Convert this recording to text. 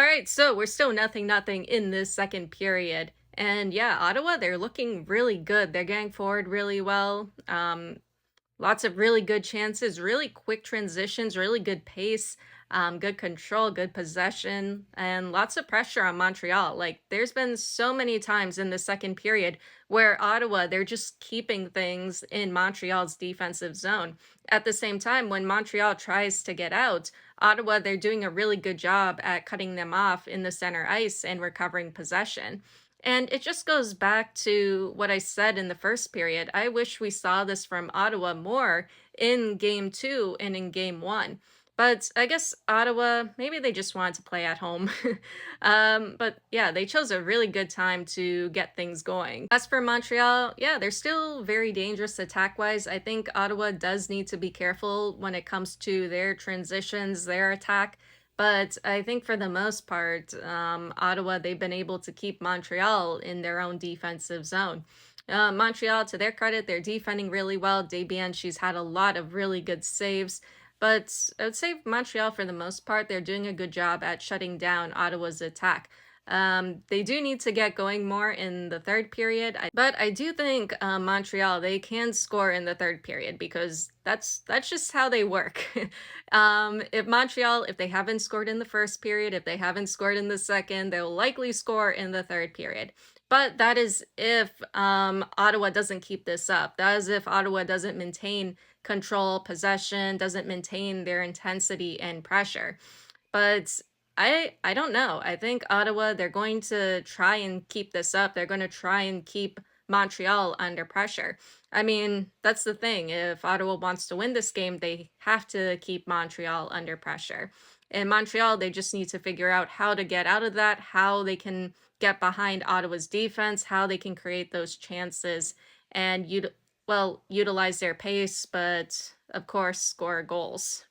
All right, so we're still nothing in this second period. And yeah, Ottawa, they're looking really good. They're getting forward really well. Lots of really good chances, really quick transitions, really good pace, good control, good possession, and lots of pressure on Montreal. Like, there's been so many times in the second period where Ottawa, they're just keeping things in Montreal's defensive zone. At the same time, when Montreal tries to get out, Ottawa, they're doing a really good job at cutting them off in the center ice and recovering possession. And it just goes back to what I said in the first period. I wish we saw this from Ottawa more in game two and in game one. But I guess Ottawa, maybe they just wanted to play at home. But yeah, they chose a really good time to get things going. As for Montreal, yeah, they're still very dangerous attack wise. I think Ottawa does need to be careful when it comes to their transitions, their attack. But I think for the most part, Ottawa, they've been able to keep Montreal in their own defensive zone. Montreal, to their credit, they're defending really well. Debian, she's had a lot of really good saves. But I would say Montreal, for the most part, they're doing a good job at shutting down Ottawa's attack. They do need to get going more in the third period, but I do think Montreal they can score in the third period because that's just how they work. If Montreal, if they haven't scored in the first period, if they haven't scored in the second, they'll likely score in the third period. But that is if Ottawa doesn't keep this up. That is if Ottawa doesn't maintain control, possession, doesn't maintain their intensity and pressure. But I don't know. I think Ottawa, they're going to try and keep this up. They're going to try and keep Montreal under pressure. I mean, that's the thing. If Ottawa wants to win this game, they have to keep Montreal under pressure. In Montreal, they just need to figure out how to get out of that, how they can get behind Ottawa's defense, how they can create those chances and utilize their pace, but of course, score goals.